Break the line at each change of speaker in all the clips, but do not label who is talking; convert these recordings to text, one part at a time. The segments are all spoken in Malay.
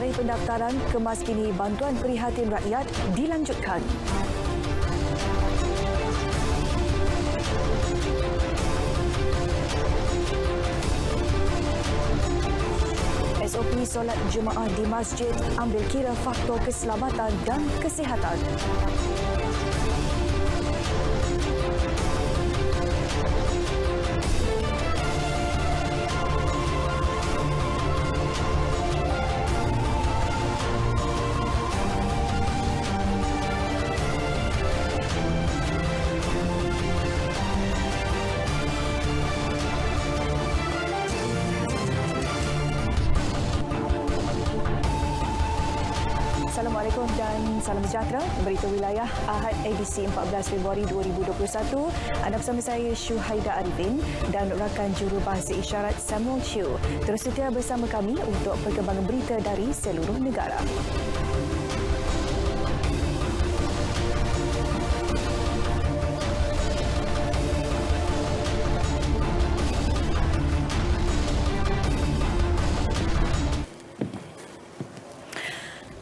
Tarikh pendaftaran kemaskini bantuan prihatin rakyat dilanjutkan. SOP solat Jumaat di masjid ambil kira faktor keselamatan dan kesihatan. Assalamualaikum dan salam sejahtera. Berita wilayah Ahad edisi 14 Februari 2021. Anda bersama saya Syuhaida Arifin dan rakan jurubahasa isyarat Samuel Chiu. Terus setia bersama kami untuk perkembangan berita dari seluruh negara.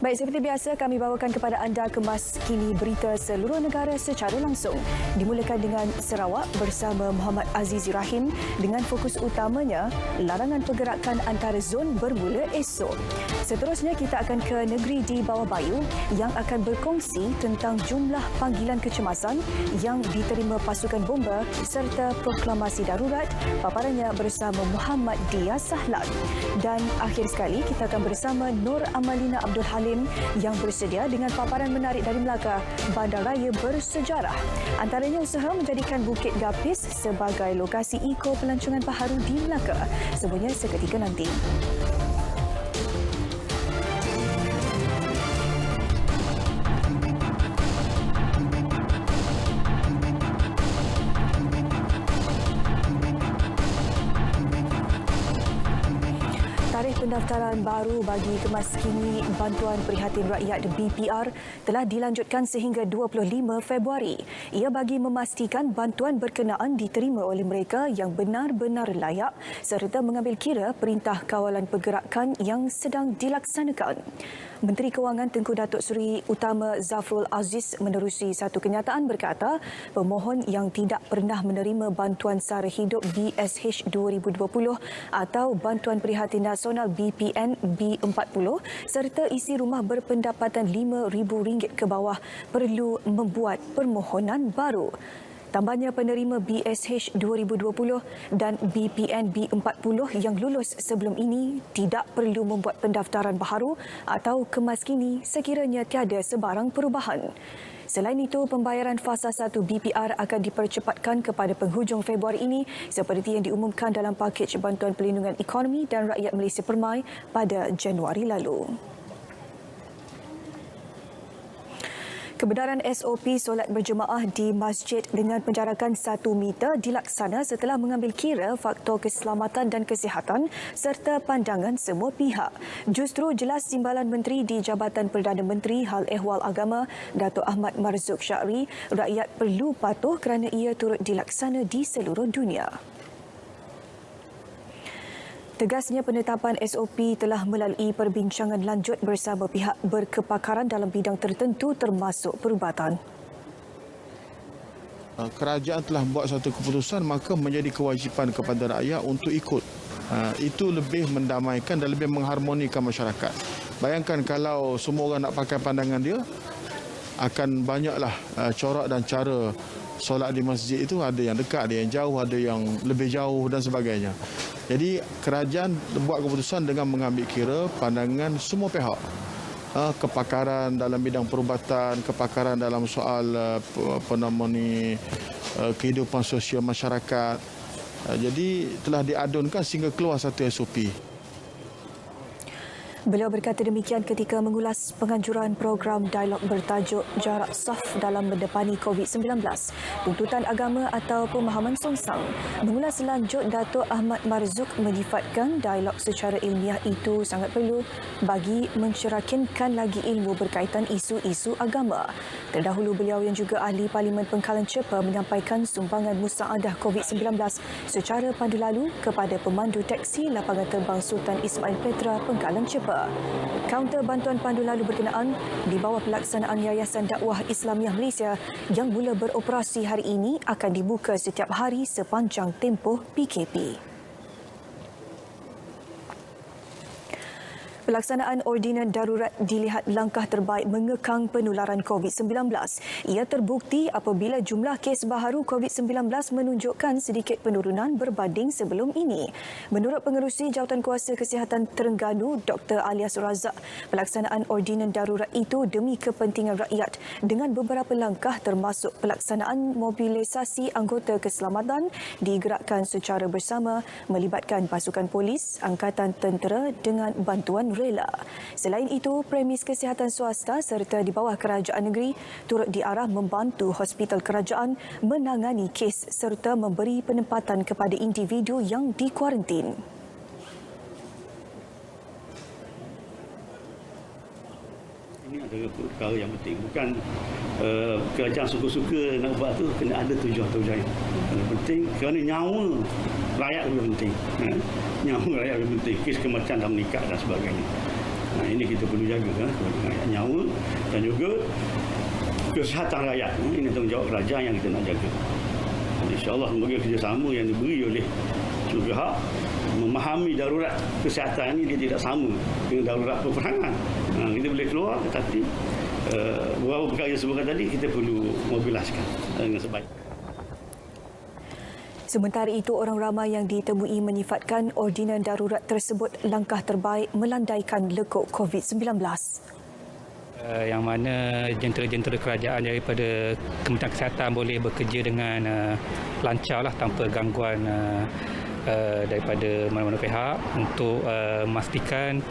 Baik, seperti biasa kami bawakan kepada anda kemas kini berita seluruh negara secara langsung. Dimulakan dengan Sarawak bersama Muhammad Azizi Rahim dengan fokus utamanya larangan pergerakan antara zon bermula esok. Seterusnya kita akan ke negeri di bawah Bayu yang akan berkongsi tentang jumlah panggilan kecemasan yang diterima pasukan bomba serta proklamasi darurat. Paparannya bersama Muhammad Dia Sahlan. Dan akhir sekali kita akan bersama Nur Amalina Abdul Halim yang bersedia dengan paparan menarik dari Melaka, bandaraya bersejarah. Antaranya usaha menjadikan Bukit Gapis sebagai lokasi eko pelancongan baharu di Melaka. Semuanya seketika nanti. Tarikh pendaftaran baru bagi kemaskini bantuan prihatin rakyat BPR telah dilanjutkan sehingga 25 Februari. Ia bagi memastikan bantuan berkenaan diterima oleh mereka yang benar-benar layak serta mengambil kira perintah kawalan pergerakan yang sedang dilaksanakan. Menteri Kewangan Tengku Datuk Seri Utama Zafrul Aziz menerusi satu kenyataan berkata pemohon yang tidak pernah menerima bantuan sara hidup BSH 2020 atau bantuan prihatin nasional BPN B40 serta isi rumah berpendapatan RM5,000 ke bawah perlu membuat permohonan baru. Tambahnya penerima BSH 2020 dan BPN B40 yang lulus sebelum ini tidak perlu membuat pendaftaran baharu atau kemaskini sekiranya tiada sebarang perubahan. Selain itu, pembayaran fasa 1 BPR akan dipercepatkan kepada penghujung Februari ini seperti yang diumumkan dalam pakej bantuan pelindungan ekonomi dan rakyat Malaysia Permai pada Januari lalu. Kebenaran SOP solat berjemaah di masjid dengan penjarakan 1 meter dilaksana setelah mengambil kira faktor keselamatan dan kesihatan serta pandangan semua pihak. Justru jelas Timbalan Menteri di Jabatan Perdana Menteri Hal Ehwal Agama, Datuk Ahmad Marzuq Syahri, rakyat perlu patuh kerana ia turut dilaksana di seluruh dunia. Tegasnya penetapan SOP telah melalui perbincangan lanjut bersama pihak berkepakaran dalam bidang tertentu termasuk perubatan.
Kerajaan telah buat satu keputusan maka menjadi kewajipan kepada rakyat untuk ikut. Itu lebih mendamaikan dan lebih mengharmonikan masyarakat. Bayangkan kalau semua orang nak pakai pandangan dia, akan banyaklah corak dan cara solat di masjid itu, ada yang dekat, ada yang jauh, ada yang lebih jauh dan sebagainya. Jadi kerajaan buat keputusan dengan mengambil kira pandangan semua pihak. Kepakaran dalam bidang perubatan, kepakaran dalam soal kehidupan sosial masyarakat. Jadi telah diadunkan sehingga keluar satu SOP.
Beliau berkata demikian ketika mengulas penganjuran program dialog bertajuk Jarak Saf dalam mendepani COVID-19, tuntutan agama atau pemahaman songsang. Mengulas lanjut, Datuk Ahmad Marzuq menyifatkan dialog secara ilmiah itu sangat perlu bagi mencerakinkan lagi ilmu berkaitan isu-isu agama. Terdahulu beliau yang juga ahli Parlimen Pengkalan Cepa menyampaikan sumbangan musaadah COVID-19 secara pandu lalu kepada pemandu teksi lapangan terbang Sultan Ismail Petra Pengkalan Cepa. Kaunter bantuan pandu lalu berkenaan di bawah pelaksanaan Yayasan Dakwah Islamiah Malaysia yang mula beroperasi hari ini akan dibuka setiap hari sepanjang tempoh PKP. Pelaksanaan ordinan darurat dilihat langkah terbaik mengekang penularan COVID-19. Ia terbukti apabila jumlah kes baharu COVID-19 menunjukkan sedikit penurunan berbanding sebelum ini. Menurut Pengerusi Jawatankuasa Kesihatan Terengganu, Dr. Alias Razak, pelaksanaan ordinan darurat itu demi kepentingan rakyat dengan beberapa langkah termasuk pelaksanaan mobilisasi anggota keselamatan digerakkan secara bersama melibatkan pasukan polis, angkatan tentera dengan bantuan rela. Selain itu, premis kesihatan swasta serta di bawah kerajaan negeri turut diarah membantu hospital kerajaan menangani kes serta memberi penempatan kepada individu yang dikuarantin.
Ini adalah perkara yang penting. Bukan kerajaan suka-suka nak buat tu, kena ada tujuan-tujuan yang penting kerana nyawa rakyat lebih penting. Nyawa rakyat lebih penting. Kes kematian dah meningkat dan sebagainya. Ini kita perlu jaga nyawa dan juga kesihatan rakyat. Ini tanggungjawab kerajaan yang kita nak jaga. InsyaAllah semoga kerjasama yang diberi oleh seluruh pihak memahami darurat kesihatan ini dia tidak sama dengan darurat peperangan. Kita boleh keluar tetapi beberapa perkara yang sebutkan tadi kita perlu mobilisasikan dengan sebaik.
Sementara itu, orang ramai yang ditemui menyifatkan ordinan darurat tersebut langkah terbaik melandaikan lekuk COVID-19.
Yang mana jentera-jentera kerajaan daripada Kementerian Kesihatan boleh bekerja dengan lancarlah tanpa gangguan daripada mana-mana pihak untuk memastikan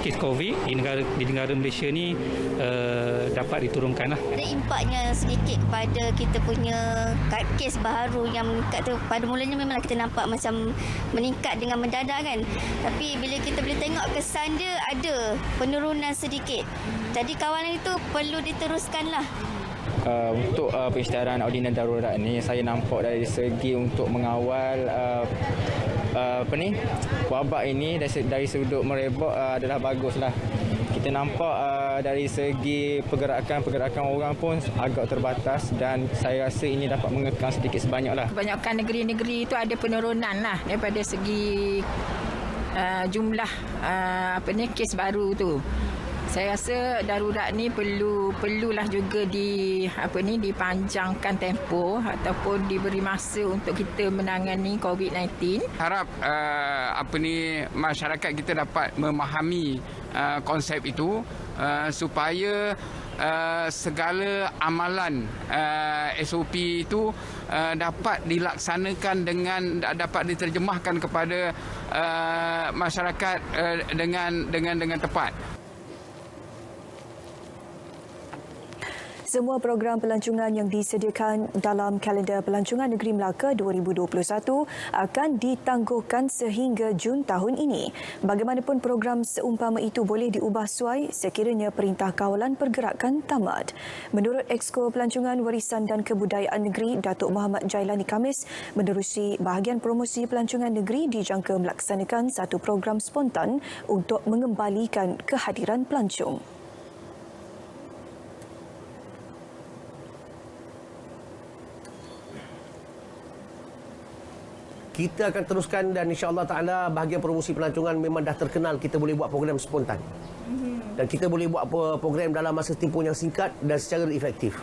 kes COVID di negara Malaysia ni dapat diturunkanlah.
Ada impaknya sedikit kepada kita punya kes baharu yang meningkat tu. Pada mulanya memanglah kita nampak macam meningkat dengan mendadak kan. Tapi bila kita boleh tengok kesan dia ada penurunan sedikit. Jadi kawalan itu perlu diteruskanlah.
Untuk pengisytiharan ordinan darurat ni saya nampak dari segi untuk mengawal wabak ini dari sudut merebak adalah baguslah. Kita nampak dari segi pergerakan orang pun agak terbatas dan saya rasa ini dapat mengekang sedikit sebanyaklah.
Kebanyakan negeri-negeri itu ada penurunan lah daripada segi jumlah kes baru tu. Saya rasa darurat ni perlulah juga dipanjangkan tempoh ataupun diberi masa untuk kita menangani COVID-19.
Harap masyarakat kita dapat memahami konsep itu supaya segala amalan SOP itu dapat dilaksanakan dapat diterjemahkan kepada masyarakat dengan tepat.
Semua program pelancongan yang disediakan dalam kalender pelancongan Negeri Melaka 2021 akan ditangguhkan sehingga Jun tahun ini. Bagaimanapun program seumpama itu boleh diubah suai sekiranya Perintah Kawalan Pergerakan tamat. Menurut Exko Pelancongan Warisan dan Kebudayaan Negeri Datuk Muhammad Jailani Khamis, menerusi bahagian promosi pelancongan negeri dijangka melaksanakan satu program spontan untuk mengembalikan kehadiran pelancong.
Kita akan teruskan dan insya-Allah taala bahagian promosi pelancongan memang dah terkenal kita boleh buat program spontan. Dan kita boleh buat program dalam masa tempoh yang singkat dan secara efektif.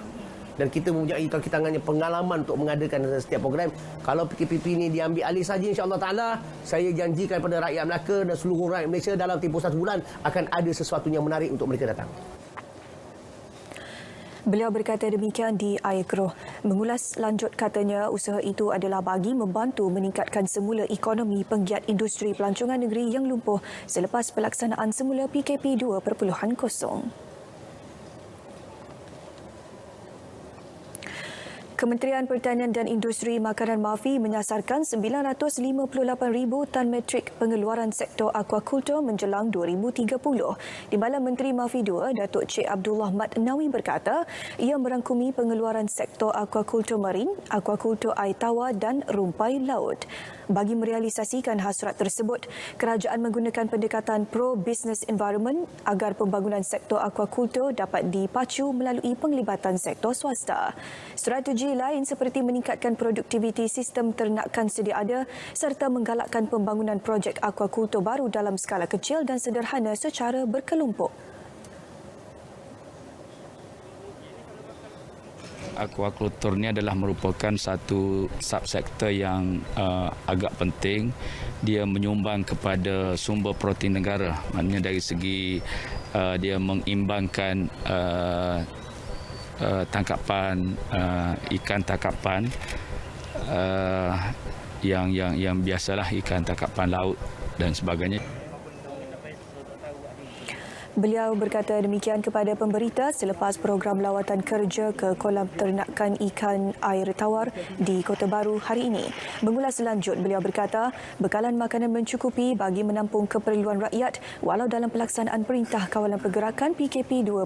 Dan kita mempunyai kaki tangannya pengalaman untuk mengadakan setiap program. Kalau PKP ini diambil alih saja insya-Allah taala, saya janjikan kepada rakyat Melaka dan seluruh rakyat Malaysia dalam tempoh 1 bulan akan ada sesuatu yang menarik untuk mereka datang.
Beliau berkata demikian di Air Keroh. Mengulas lanjut katanya usaha itu adalah bagi membantu meningkatkan semula ekonomi penggiat industri pelancongan negeri yang lumpuh selepas pelaksanaan semula PKP 2.0. Kementerian Pertanian dan Industri Makanan MAFI menyasarkan 958,000 tan metrik pengeluaran sektor aquaculture menjelang 2030. Timbalan Menteri MAFI II, Datuk Cik Abdullah Mat Nawi berkata, ia merangkumi pengeluaran sektor aquaculture marin, aquaculture air tawar dan rumpai laut. Bagi merealisasikan hasrat tersebut, kerajaan menggunakan pendekatan pro-business environment agar pembangunan sektor aquaculture dapat dipacu melalui penglibatan sektor swasta. Strategi lain seperti meningkatkan produktiviti sistem ternakan sedia ada serta menggalakkan pembangunan projek aquaculture baru dalam skala kecil dan sederhana secara berkelompok.
Aquaculture ini adalah merupakan satu subsektor yang agak penting. Dia menyumbang kepada sumber protein negara. Maknanya dari segi dia mengimbangkan tangkapan ikan tangkapan yang biasalah ikan tangkapan laut dan sebagainya.
Beliau berkata demikian kepada pemberita selepas program lawatan kerja ke kolam ternakan ikan air tawar di Kota Baru hari ini. Mengulas lanjut, beliau berkata bekalan makanan mencukupi bagi menampung keperluan rakyat walau dalam pelaksanaan Perintah Kawalan Pergerakan PKP 2.0.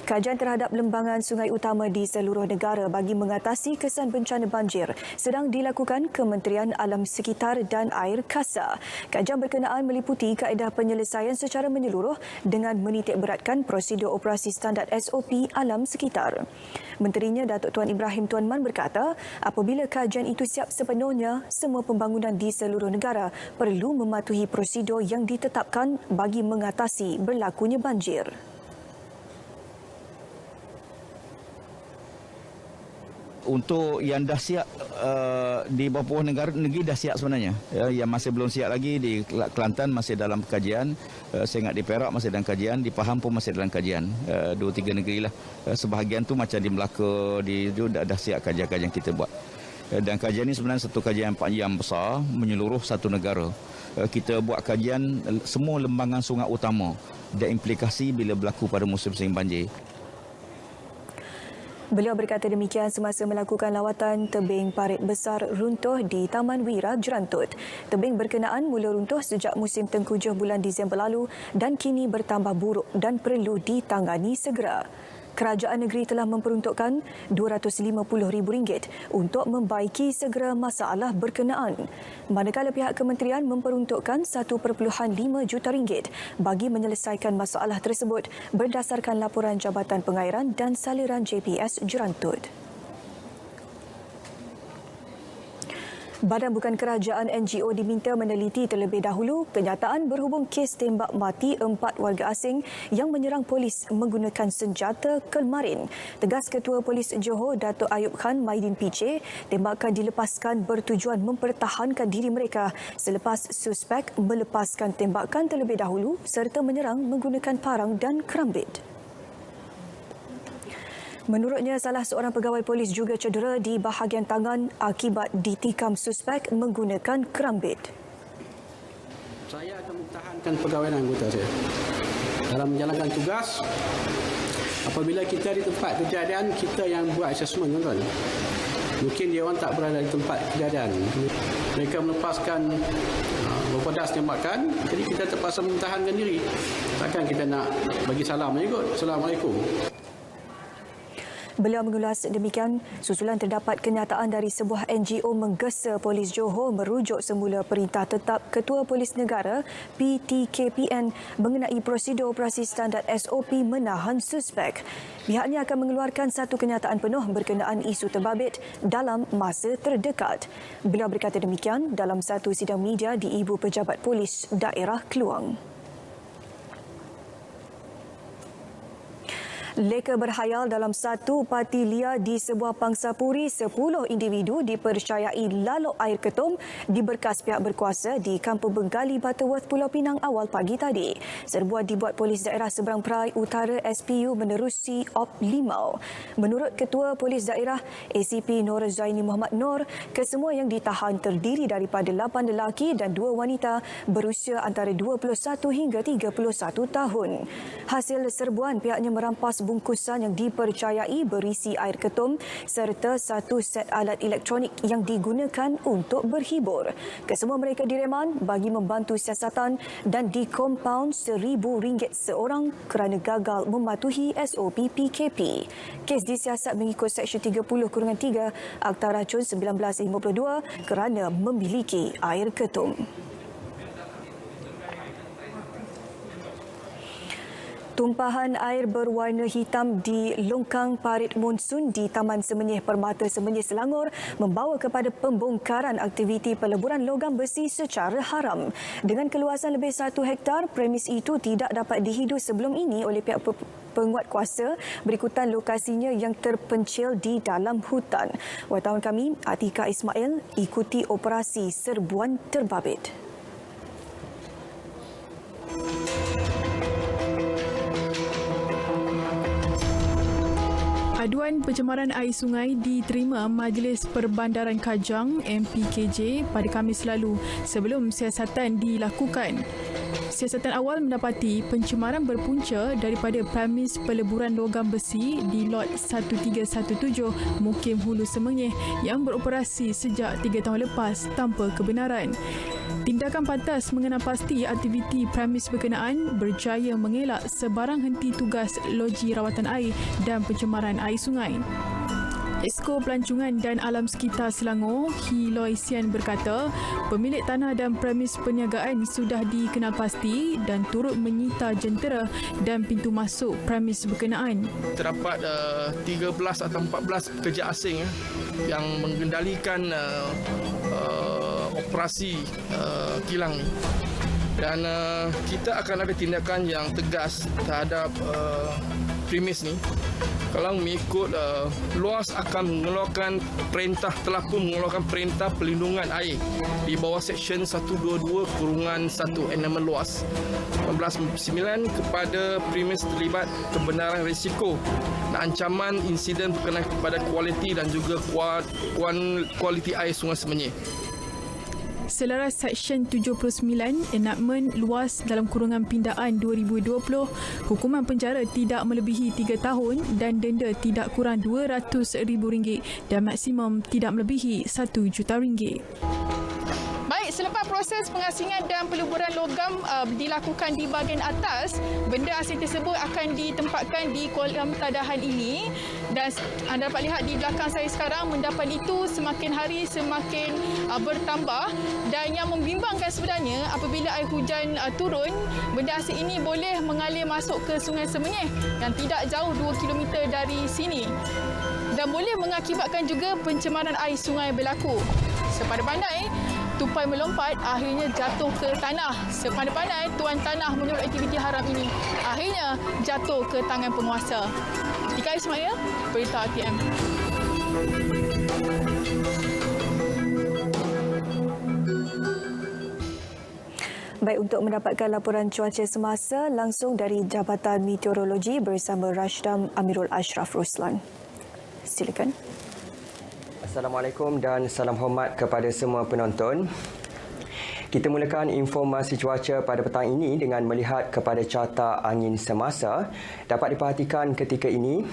Kajian terhadap lembangan sungai utama di seluruh negara bagi mengatasi kesan bencana banjir sedang dilakukan Kementerian Alam Sekitar dan Air KASA. Kajian berkenaan meliputi kaedah penyelesaian secara menyeluruh dengan menitikberatkan prosedur operasi standard SOP alam sekitar. Menterinya Datuk Tuan Ibrahim Tuan Man berkata, apabila kajian itu siap sepenuhnya, semua pembangunan di seluruh negara perlu mematuhi prosedur yang ditetapkan bagi mengatasi berlakunya banjir.
Untuk yang dah siap di beberapa negeri dah siap sebenarnya. Yang masih belum siap lagi di Kelantan masih dalam kajian. Saya ingat di Perak masih dalam kajian. Di Pahang pun masih dalam kajian. 2-3 negeri lah. Sebahagian tu macam di Melaka, dah siap kajian-kajian kita buat. Dan kajian ini sebenarnya satu kajian yang besar menyeluruh satu negara. Kita buat kajian semua lembangan sungai utama dan implikasi bila berlaku pada musim-musim banjir.
Beliau berkata demikian semasa melakukan lawatan tebing parit besar runtuh di Taman Wira, Jerantut. Tebing berkenaan mula runtuh sejak musim tengkujuh bulan Disember lalu dan kini bertambah buruk dan perlu ditangani segera. Kerajaan negeri telah memperuntukkan RM250,000 untuk membaiki segera masalah berkenaan. Manakala pihak kementerian memperuntukkan RM1.5 juta bagi menyelesaikan masalah tersebut berdasarkan laporan Jabatan Pengairan dan Saliran JPS Jerantut. Badan Bukan Kerajaan NGO diminta meneliti terlebih dahulu kenyataan berhubung kes tembak mati 4 warga asing yang menyerang polis menggunakan senjata kelmarin. Tegas Ketua Polis Johor Datuk Ayub Khan Maidin PC, tembakan dilepaskan bertujuan mempertahankan diri mereka selepas suspek melepaskan tembakan terlebih dahulu serta menyerang menggunakan parang dan kerambit. Menurutnya, salah seorang pegawai polis juga cedera di bahagian tangan akibat ditikam suspek menggunakan kerambit.
Saya akan mempertahankan pegawai dan anggota saya. Dalam menjalankan tugas, apabila kita di tempat kejadian, kita yang buat asesmen, tuan-tuan. Mungkin dia orang tak berada di tempat kejadian. Mereka melepaskan berpedas tembakan, jadi kita terpaksa mempertahankan diri. Takkan kita nak bagi salam je kot. Assalamualaikum.
Beliau mengulas demikian susulan terdapat kenyataan dari sebuah NGO menggesa Polis Johor merujuk semula Perintah Tetap Ketua Polis Negara PTKPN mengenai prosedur operasi standard SOP menahan suspek. Pihaknya akan mengeluarkan satu kenyataan penuh berkenaan isu terbabit dalam masa terdekat. Beliau berkata demikian dalam satu sidang media di Ibu Pejabat Polis Daerah Kluang. Leka berhayal dalam satu parti liar di sebuah pangsapuri, 10 individu dipercayai lalok air ketum di berkas pihak berkuasa di Kampung Bengali, Butterworth, Pulau Pinang awal pagi tadi. Serbuan dibuat Polis Daerah Seberang Perai Utara SPU menerusi Op Limau. Menurut Ketua Polis Daerah ACP Nur Zaini Muhammad Nur, kesemua yang ditahan terdiri daripada 8 lelaki dan 2 wanita berusia antara 21 hingga 31 tahun. Hasil serbuan, pihaknya merampas bungkusan yang dipercayai berisi air ketum serta 1 set alat elektronik yang digunakan untuk berhibur. Kesemua mereka direman bagi membantu siasatan dan dikompaun RM1,000 seorang kerana gagal mematuhi SOP PKP. Kes disiasat mengikut Seksyen 30/3 Akta Racun 1952 kerana memiliki air ketum. Tumpahan air berwarna hitam di longkang parit monsun di Taman Semenyih Permata Semenyih Selangor membawa kepada pembongkaran aktiviti peleburan logam besi secara haram. Dengan keluasan lebih 1 hektar, premis itu tidak dapat dihidu sebelum ini oleh pihak penguatkuasa berikutan lokasinya yang terpencil di dalam hutan. Wartawan kami, Atika Ismail, ikuti operasi serbuan terbabit.
Aduan pencemaran air sungai diterima Majlis Perbandaran Kajang MPKJ pada Khamis lalu sebelum siasatan dilakukan. Siasatan awal mendapati pencemaran berpunca daripada premis peleburan logam besi di lot 1317 Mukim Hulu Semenyih yang beroperasi sejak 3 tahun lepas tanpa kebenaran. Tindakan pantas mengenal pasti aktiviti premis berkenaan berjaya mengelak sebarang henti tugas loji rawatan air dan pencemaran air sungai. Esko Pelancongan dan Alam Sekitar Selangor, Hiloi Sian berkata, pemilik tanah dan premis perniagaan sudah dikenal pasti dan turut menyita jentera dan pintu masuk premis berkenaan.
Terdapat 13 atau 14 pekerja asing yang mengendalikan operasi kilang ini. Dan kita akan ada tindakan yang tegas terhadap premis ni. Kalau mengikut luas akan mengeluarkan perintah, telah pun mengeluarkan perintah pelindungan air di bawah Seksyen 122/1 Enamen Luas 1999 kepada premis terlibat kebenaran risiko dan ancaman insiden berkenaan kepada kualiti dan juga kualiti air Sungai Semenyih.
Selaras Seksyen 79 Enakmen Luas dalam kurungan pindaan 2020, hukuman penjara tidak melebihi 3 tahun dan denda tidak kurang RM200,000 dan maksimum tidak melebihi RM1 juta.
Baik, selepas proses pengasingan dan peleburan logam dilakukan di bahagian atas, benda asing tersebut akan ditempatkan di kolam tadahan ini dan anda dapat lihat di belakang saya sekarang, mendapat itu semakin hari semakin bertambah dan yang membimbangkan sebenarnya apabila air hujan turun, benda asing ini boleh mengalir masuk ke Sungai Semenyih yang tidak jauh 2 km dari sini dan boleh mengakibatkan juga pencemaran air sungai berlaku. Sepandai-pandai tupai melompat, akhirnya jatuh ke tanah. Sepandai-pandai tuan tanah menurut aktiviti haram ini, akhirnya jatuh ke tangan penguasa. Atika Ismail, Berita RTM.
Baik, untuk mendapatkan laporan cuaca semasa langsung dari Jabatan Meteorologi bersama Rashdam Amirul Ashraf Ruslan. Silakan.
Assalamualaikum dan salam hormat kepada semua penonton. Kita mulakan informasi cuaca pada petang ini dengan melihat kepada carta angin semasa. Dapat diperhatikan ketika ini,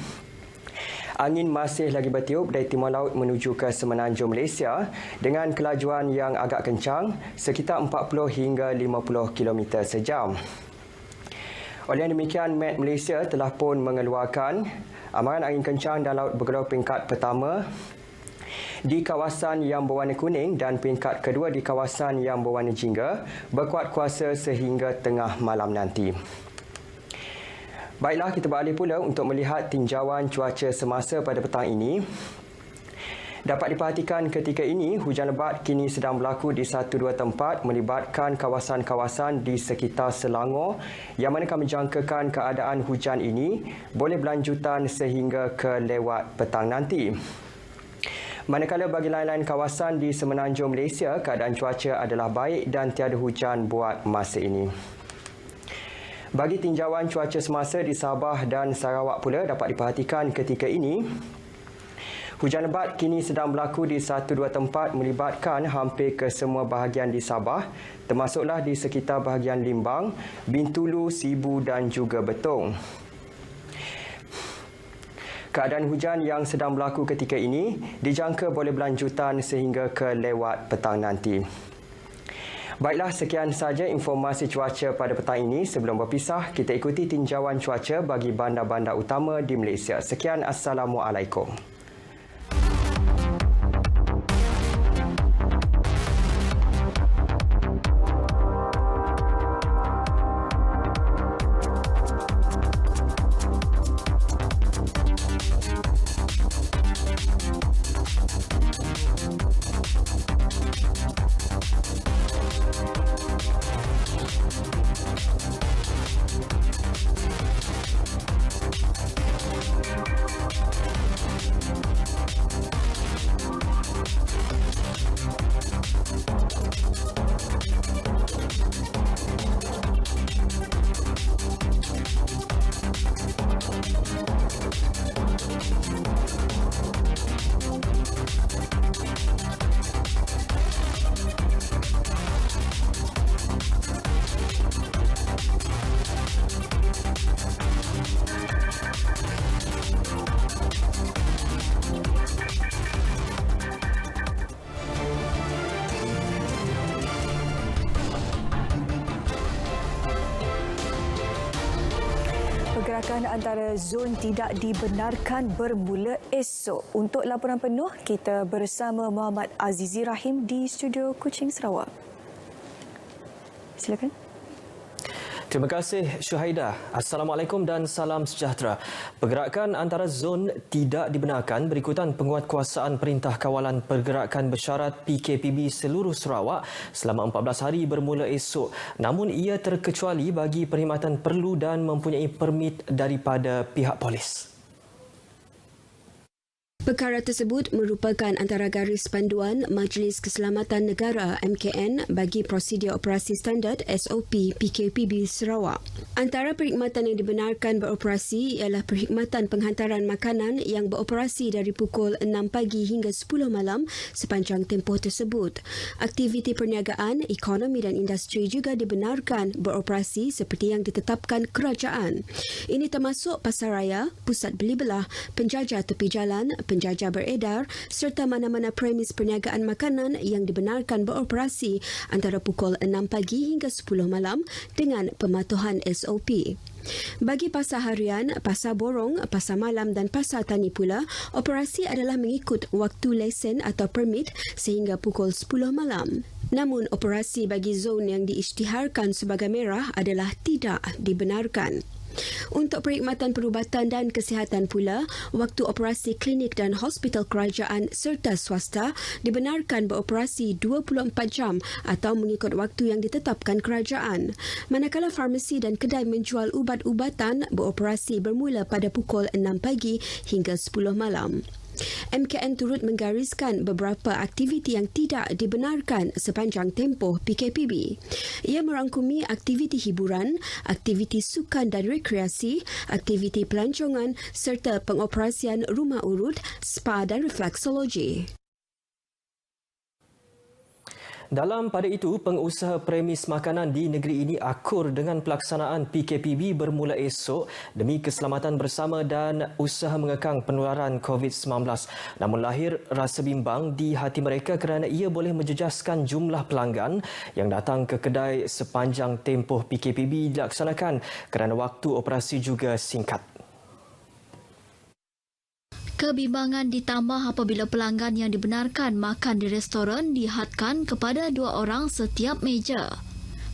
angin masih lagi bertiup dari timur laut menuju ke semenanjung Malaysia dengan kelajuan yang agak kencang sekitar 40 hingga 50 km sejam. Oleh demikian, Met Malaysia telah pun mengeluarkan amaran angin kencang dan laut bergelombang peringkat pertama di kawasan yang berwarna kuning dan peringkat kedua di kawasan yang berwarna jingga berkuat kuasa sehingga tengah malam nanti. Baiklah, kita beralih pula untuk melihat tinjauan cuaca semasa pada petang ini. Dapat diperhatikan ketika ini, hujan lebat kini sedang berlaku di 1-2 tempat melibatkan kawasan-kawasan di sekitar Selangor yang mana kami jangkakan keadaan hujan ini boleh berlanjutan sehingga ke lewat petang nanti. Manakala bagi lain-lain kawasan di semenanjung Malaysia, keadaan cuaca adalah baik dan tiada hujan buat masa ini. Bagi tinjauan cuaca semasa di Sabah dan Sarawak pula dapat diperhatikan ketika ini, hujan lebat kini sedang berlaku di 1-2 tempat melibatkan hampir ke semua bahagian di Sabah, termasuklah di sekitar bahagian Limbang, Bintulu, Sibu dan juga Betong. Keadaan hujan yang sedang berlaku ketika ini dijangka boleh berlanjutan sehingga ke lewat petang nanti. Baiklah, sekian sahaja informasi cuaca pada petang ini. Sebelum berpisah, kita ikuti tinjauan cuaca bagi bandar-bandar utama di Malaysia. Sekian, Assalamualaikum.
Pergerakan antara zon tidak dibenarkan bermula esok. Untuk laporan penuh, kita bersama Muhammad Azizi Rahim di Studio Kuching, Sarawak. Silakan.
Terima kasih Syuhaida. Assalamualaikum dan salam sejahtera. Pergerakan antara zon tidak dibenarkan berikutan penguatkuasaan Perintah Kawalan Pergerakan Bersyarat PKPB seluruh Sarawak selama 14 hari bermula esok. Namun ia terkecuali bagi perkhidmatan perlu dan mempunyai permit daripada pihak polis.
Perkara tersebut merupakan antara garis panduan Majlis Keselamatan Negara MKN bagi prosedur operasi standard SOP PKPB Sarawak. Antara perkhidmatan yang dibenarkan beroperasi ialah perkhidmatan penghantaran makanan yang beroperasi dari pukul 6 pagi hingga 10 malam sepanjang tempoh tersebut. Aktiviti perniagaan, ekonomi dan industri juga dibenarkan beroperasi seperti yang ditetapkan kerajaan. Ini termasuk pasaraya, pusat beli belah, penjajah tepi jalan, penjajah beredar serta mana-mana premis perniagaan makanan yang dibenarkan beroperasi antara pukul 6 pagi hingga 10 malam dengan pematuhan SOP. Bagi pasar harian, pasar borong, pasar malam dan pasar tani pula, operasi adalah mengikut waktu lesen atau permit sehingga pukul 10 malam. Namun, operasi bagi zon yang diisytiharkan sebagai merah adalah tidak dibenarkan. Untuk perkhidmatan perubatan dan kesihatan pula, waktu operasi klinik dan hospital kerajaan serta swasta dibenarkan beroperasi 24 jam atau mengikut waktu yang ditetapkan kerajaan. Manakala farmasi dan kedai menjual ubat-ubatan beroperasi bermula pada pukul 6 pagi hingga 10 malam. MKN turut menggariskan beberapa aktiviti yang tidak dibenarkan sepanjang tempoh PKPB. Ia merangkumi aktiviti hiburan, aktiviti sukan dan rekreasi, aktiviti pelancongan serta pengoperasian rumah urut, spa dan refleksologi.
Dalam pada itu, pengusaha premis makanan di negeri ini akur dengan pelaksanaan PKPB bermula esok demi keselamatan bersama dan usaha mengekang penularan COVID-19. Namun lahir rasa bimbang di hati mereka kerana ia boleh menjejaskan jumlah pelanggan yang datang ke kedai sepanjang tempoh PKPB dilaksanakan kerana waktu operasi juga singkat.
Kebimbangan ditambah apabila pelanggan yang dibenarkan makan di restoran dihadkan kepada 2 orang setiap meja.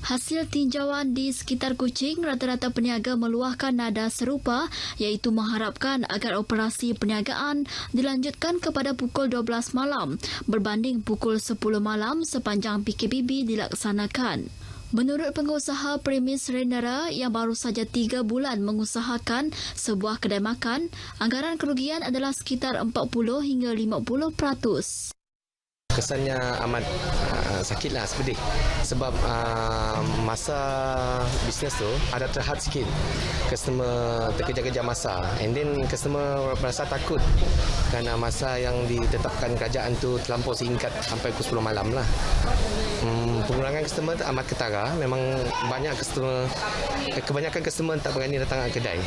Hasil tinjauan di sekitar Kuching, rata-rata peniaga meluahkan nada serupa iaitu mengharapkan agar operasi perniagaan dilanjutkan kepada pukul 12 malam berbanding pukul 10 malam sepanjang PKPB dilaksanakan. Menurut pengusaha premis Renera yang baru saja 3 bulan mengusahakan sebuah kedai makan, anggaran kerugian adalah sekitar 40 hingga 50%.
Kesannya amat sakitlah, sedih sebab masa bisnes tu ada terhad sikit, customer terkejar-kejar masa, and then customer merasa takut kerana masa yang ditetapkan kerajaan tu terlampau singkat sampai pukul 10 malam lah. Pengurangan customer tu amat ketara, memang banyak customer, kebanyakan customer tak berani datang ke kedai.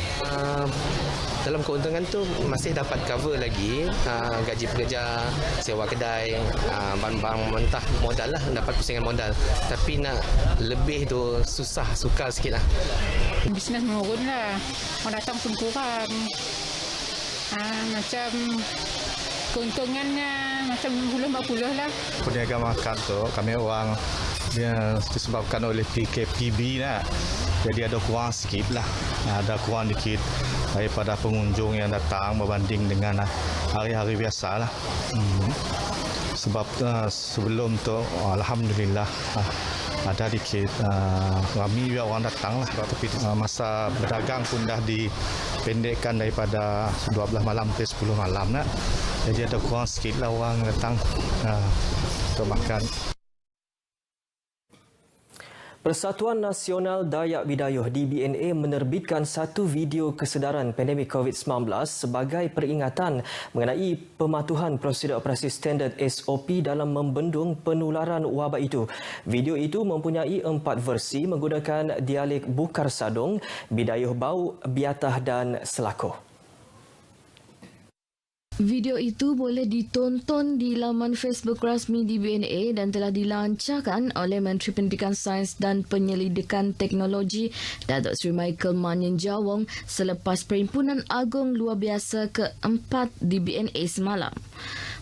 dalam keuntungan tu masih dapat cover lagi gaji pekerja, sewa kedai, barang-barang mentah, modal lah, dapat pusingan modal. Tapi nak lebih tu susah, sukar sikit lah.
Bisnes menurun lah, orang datang pun kurang. Macam keuntungannya macam 40-40 lah.
Peniaga makan tu kami orang dia disebabkan oleh PKPB lah. Jadi ada kurang sikit lah. Ada kurang dikit daripada pengunjung yang datang berbanding dengan hari-hari biasa lah. Sebab sebelum tu alhamdulillah ada dikit ramai orang datang lah. Tapi masa berdagang pun dah dipendekkan daripada 12 malam ke 10 malam lah. Jadi ada kurang sikit lah orang datang untuk makan.
Persatuan Nasional Dayak Bidayuh DBNA menerbitkan satu video kesedaran pandemik COVID-19 sebagai peringatan mengenai pematuhan prosedur operasi standard SOP dalam membendung penularan wabak itu. Video itu mempunyai 4 versi menggunakan dialek Bukar Sadong, Bidayuh Bau, Biatah dan Selako.
Video itu boleh ditonton di laman Facebook rasmi DBNA dan telah dilancarkan oleh Menteri Pendidikan Sains dan Penyelidikan Teknologi Datuk Seri Michael Manyan Jawong selepas Perhimpunan Agung Luar Biasa ke-4 DBNA semalam.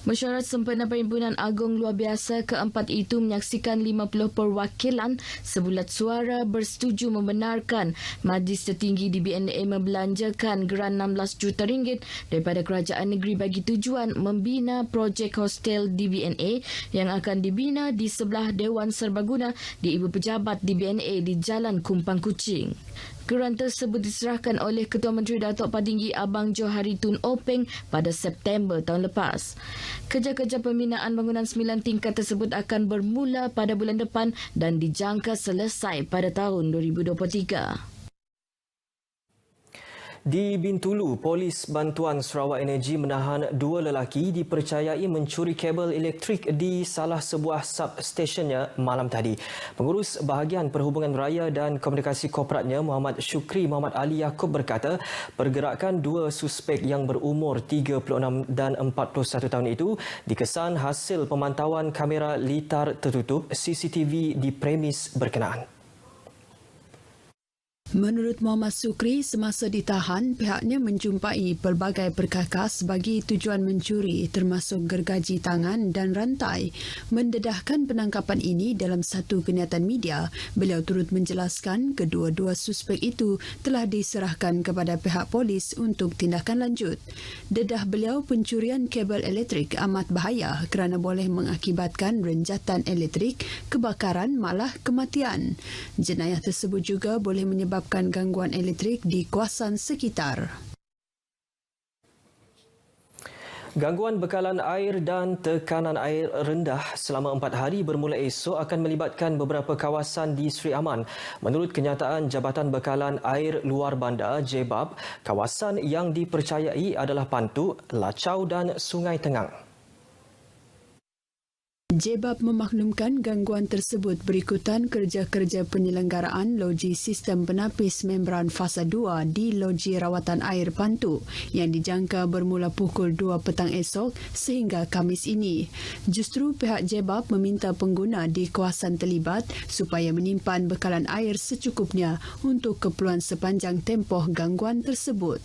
Mesyuarat sempena Perhimpunan Agung Luar Biasa ke-4 itu menyaksikan 50 perwakilan sebulat suara bersetuju membenarkan Majlis Tertinggi DBNA membelanjakan geran RM16 juta daripada Kerajaan Negeri bagi tujuan membina projek hostel DBNA yang akan dibina di sebelah Dewan Serbaguna di Ibu Pejabat DBNA di Jalan Kumpang Kuching. Geran tersebut diserahkan oleh Ketua Menteri Datuk Padinggi Abang Johari Tun Openg pada September tahun lepas. Kerja-kerja pembinaan bangunan 9 tingkat tersebut akan bermula pada bulan depan dan dijangka selesai pada tahun 2023.
Di Bintulu, Polis Bantuan Sarawak Energy menahan 2 lelaki dipercayai mencuri kabel elektrik di salah sebuah substationnya malam tadi. Pengurus Bahagian Perhubungan Raya dan Komunikasi Korporatnya Muhammad Syukri Muhammad Ali Yaakob berkata pergerakan 2 suspek yang berumur 36 dan 41 tahun itu dikesan hasil pemantauan kamera litar tertutup CCTV di premis berkenaan.
Menurut Muhammad Syukri, semasa ditahan, pihaknya menjumpai pelbagai perkakas bagi tujuan mencuri termasuk gergaji tangan dan rantai. Mendedahkan penangkapan ini dalam satu kenyataan media, beliau turut menjelaskan kedua-dua suspek itu telah diserahkan kepada pihak polis untuk tindakan lanjut. Dedah beliau, pencurian kabel elektrik amat bahaya kerana boleh mengakibatkan renjatan elektrik, kebakaran malah kematian. Jenayah tersebut juga boleh menyebabkan gangguan elektrik di kawasan sekitar.
Gangguan bekalan air dan tekanan air rendah selama 4 hari bermula esok akan melibatkan beberapa kawasan di Seri Aman. Menurut kenyataan Jabatan Bekalan Air Luar Bandar JBAB, kawasan yang dipercayai adalah Pantuk, Lacau dan Sungai Tengang.
JBAB memaklumkan gangguan tersebut berikutan kerja-kerja penyelenggaraan loji sistem penapis membran fasa 2 di loji rawatan air Pantuk yang dijangka bermula pukul 2 petang esok sehingga Khamis ini. Justru pihak JBAB meminta pengguna di kawasan terlibat supaya menyimpan bekalan air secukupnya untuk keperluan sepanjang tempoh gangguan tersebut.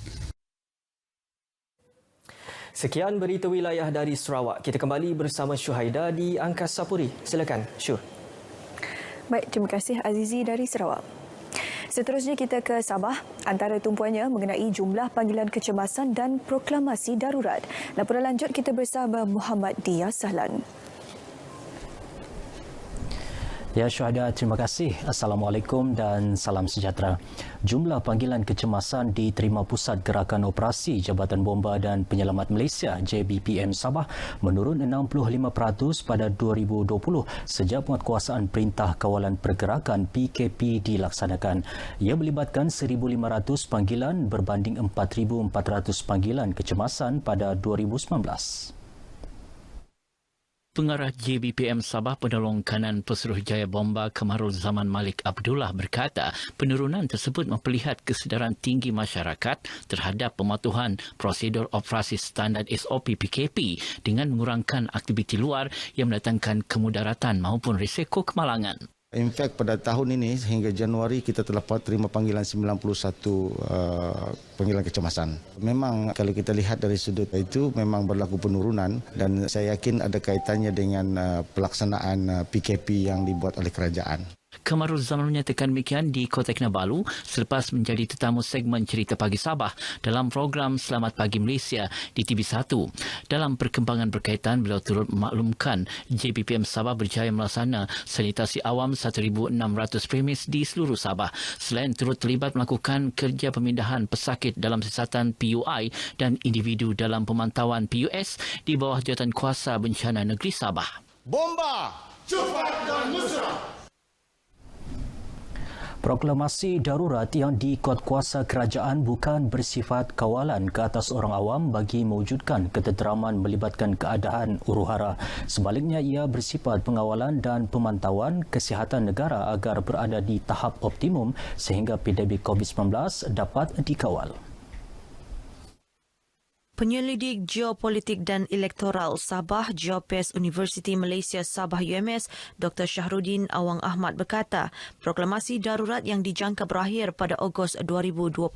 Sekian berita wilayah dari Sarawak. Kita kembali bersama Syuhaida di Angkasa Puri. Silakan, Syuh.
Baik, terima kasih Azizi dari Sarawak. Seterusnya kita ke Sabah. Antara tumpuannya mengenai jumlah panggilan kecemasan dan proklamasi darurat. Laporan lanjut kita bersama Muhammad Dia Sahlan.
Ya Syuhada, terima kasih. Assalamualaikum dan salam sejahtera. Jumlah panggilan kecemasan diterima Pusat Gerakan Operasi Jabatan Bomba dan Penyelamat Malaysia JBPM Sabah menurun 65% pada 2020 sejak penguatkuasaan Perintah Kawalan Pergerakan PKP dilaksanakan. Ia melibatkan 1,500 panggilan berbanding 4,400 panggilan kecemasan pada 2019.
Pengarah JBPM Sabah Penolong Kanan Pesuruhjaya Bomba Kamarul Zaman Malik Abdullah berkata penurunan tersebut memperlihat kesedaran tinggi masyarakat terhadap pematuhan prosedur operasi standard SOP PKP dengan mengurangkan aktiviti luar yang mendatangkan kemudaratan maupun risiko kemalangan.
In fact, pada tahun ini hingga Januari kita telah terima panggilan 91 panggilan kecemasan. Memang kalau kita lihat dari sudut itu memang berlaku penurunan dan saya yakin ada kaitannya dengan pelaksanaan PKP yang dibuat oleh kerajaan.
Kamarul Zaman menyatakan demikian di Kota Kinabalu selepas menjadi tetamu segmen Cerita Pagi Sabah dalam program Selamat Pagi Malaysia di TV1. Dalam perkembangan berkaitan, beliau turut memaklumkan JBPM Sabah berjaya melaksana sanitasi awam 1,600 premis di seluruh Sabah. Selain turut terlibat melakukan kerja pemindahan pesakit dalam siasatan PUI dan individu dalam pemantauan PUS di bawah Jawatankuasa Bencana Negeri Sabah.
Bomba cepat dan mesra.
Proklamasi darurat yang dikuatkuasa kerajaan bukan bersifat kawalan ke atas orang awam bagi mewujudkan ketenteraman melibatkan keadaan huru-hara. Sebaliknya, ia bersifat pengawalan dan pemantauan kesihatan negara agar berada di tahap optimum sehingga pandemik COVID-19 dapat dikawal.
Penyelidik Geopolitik dan Elektoral Sabah Geopes Universiti Malaysia Sabah UMS Dr. Syahrudin Awang Ahmad berkata, proklamasi darurat yang dijangka berakhir pada Ogos 2021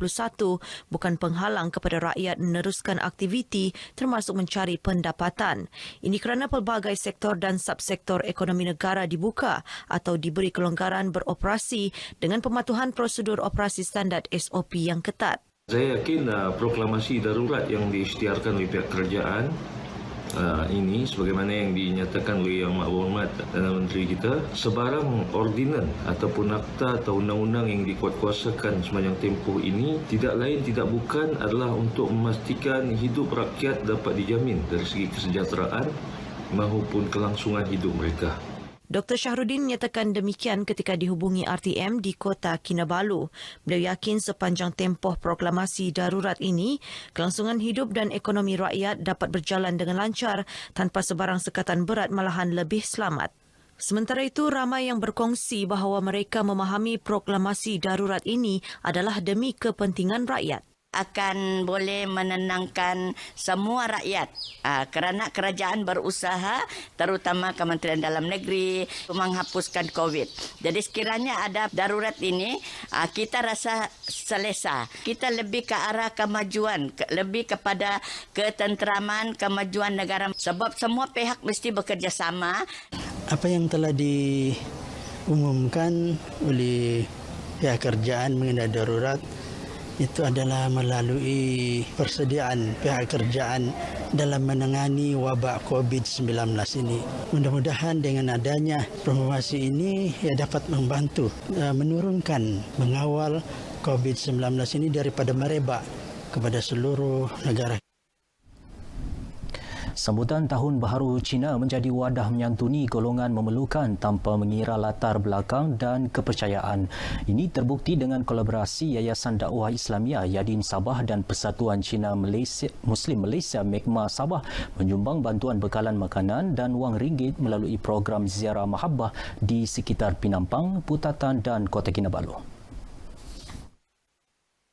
bukan penghalang kepada rakyat meneruskan aktiviti termasuk mencari pendapatan. Ini kerana pelbagai sektor dan subsektor ekonomi negara dibuka atau diberi kelonggaran beroperasi dengan pematuhan prosedur operasi standard SOP yang ketat.
Saya yakin proklamasi darurat yang diisytiharkan oleh pihak kerajaan ini sebagaimana yang dinyatakan oleh Yang Berhormat Perdana Menteri kita, sebarang ordinan ataupun akta atau undang-undang yang dikuatkuasakan sepanjang tempoh ini tidak lain tidak bukan adalah untuk memastikan hidup rakyat dapat dijamin dari segi kesejahteraan maupun kelangsungan hidup mereka.
Dr. Syahrudin menyatakan demikian ketika dihubungi RTM di Kota Kinabalu. Beliau yakin sepanjang tempoh proklamasi darurat ini, kelangsungan hidup dan ekonomi rakyat dapat berjalan dengan lancar tanpa sebarang sekatan berat, malahan lebih selamat. Sementara itu, ramai yang berkongsi bahawa mereka memahami proklamasi darurat ini adalah demi kepentingan rakyat.
Akan boleh menenangkan semua rakyat kerana kerajaan berusaha, terutama Kementerian Dalam Negeri, menghapuskan COVID. Jadi sekiranya ada darurat ini, kita rasa selesa. Kita lebih ke arah kemajuan, lebih kepada ketenteraman, kemajuan negara. Sebab semua pihak mesti bekerjasama.
Apa yang telah diumumkan oleh pihak kerajaan mengenai darurat itu adalah melalui persediaan pihak kerajaan dalam menangani wabak COVID-19 ini. Mudah-mudahan dengan adanya proklamasi ini dapat membantu menurunkan, mengawal COVID-19 ini daripada merebak kepada seluruh negara.
Sambutan Tahun Baharu Cina menjadi wadah menyantuni golongan memerlukan tanpa mengira latar belakang dan kepercayaan. Ini terbukti dengan kolaborasi Yayasan Dakwah Islamiah Yadim Sabah dan Persatuan Cina Muslim Malaysia MEKMA Sabah menyumbang bantuan bekalan makanan dan wang ringgit melalui program Ziarah Mahabbah di sekitar Pinampang, Putatan dan Kota Kinabalu.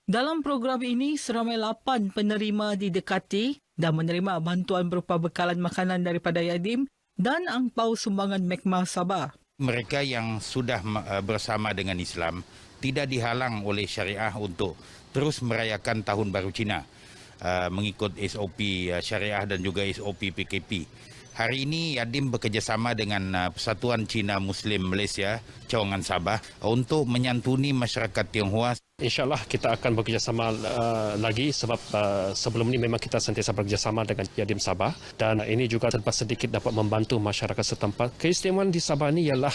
Dalam program ini, seramai 8 penerima didekati dan menerima bantuan berupa bekalan makanan daripada Yadim dan angpau sumbangan MEKMA Sabah.
Mereka yang sudah bersama dengan Islam tidak dihalang oleh syariah untuk terus merayakan Tahun Baru Cina mengikut SOP syariah dan juga SOP PKP. Hari ini Yadim bekerjasama dengan Persatuan Cina Muslim Malaysia Cawangan Sabah untuk menyantuni masyarakat Tionghoa.
InsyaAllah kita akan bekerjasama lagi sebab sebelum ini memang kita sentiasa bekerjasama dengan Yadim Sabah dan ini juga tanpa sedikit dapat membantu masyarakat setempat. Keistimewaan di Sabah ini ialah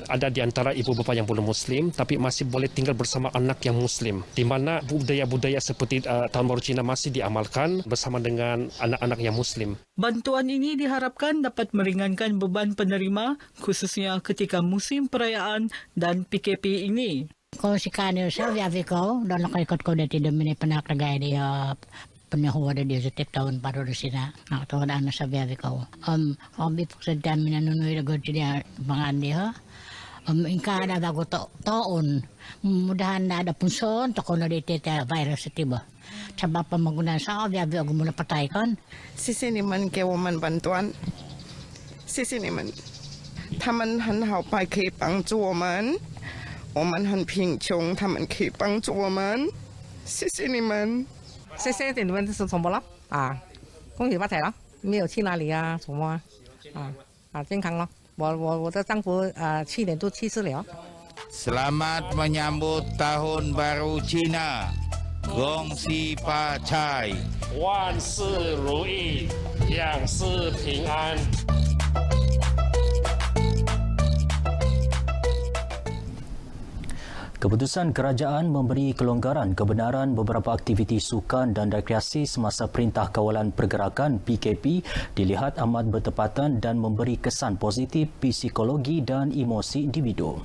ada di antara ibu bapa yang belum Muslim tapi masih boleh tinggal bersama anak yang Muslim, di mana budaya-budaya seperti Tahun Baru Cina masih diamalkan bersama dengan anak-anak yang Muslim.
Bantuan ini diharapkan dapat meringankan beban penerima khususnya ketika musim perayaan dan PKP ini.
Ko si kanyo sa yavi ko don ko ikot ko dati demi penak lagay dia
Penahu ada dia setiap tahun baru di sini. Nak tahu ada anak sabi kau. Kami pekerjaan menanunui lagu dia bangan dia. Ingka ada lagu tahun. Mudahan ada punson takon ada tete virus tiba. Sebab pembangunan sabi aku mula pataikan.
Sisi ni man ke woman bantuan. Sisi ni man. 他们很好派可以帮助我们，我们很贫穷，他们可以帮助我们，谢谢你们。
谢谢你们是什么了啊？恭喜发财了，没有去哪里啊？什么健康了。我的丈夫去年都去世了。
Selamat menyambut Tahun Baru Cina. Gong Si Pa Cai.
万事如意，两世平安。
Keputusan kerajaan memberi kelonggaran kebenaran beberapa aktiviti sukan dan rekreasi semasa Perintah Kawalan Pergerakan PKP dilihat amat bertepatan dan memberi kesan positif psikologi dan emosi individu.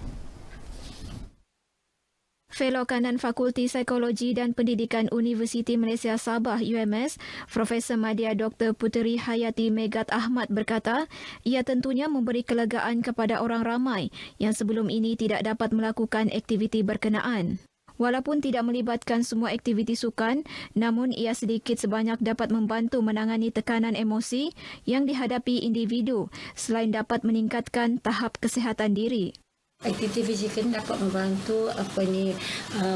Fellow Kanan Fakulti Psikologi dan Pendidikan Universiti Malaysia Sabah UMS, Profesor Madya Dr. Puteri Hayati Megat Ahmad berkata, ia tentunya memberi kelegaan kepada orang ramai yang sebelum ini tidak dapat melakukan aktiviti berkenaan. Walaupun tidak melibatkan semua aktiviti sukan, namun ia sedikit sebanyak dapat membantu menangani tekanan emosi yang dihadapi individu selain dapat meningkatkan tahap kesihatan diri.
Aktiviti fizikal dapat membantu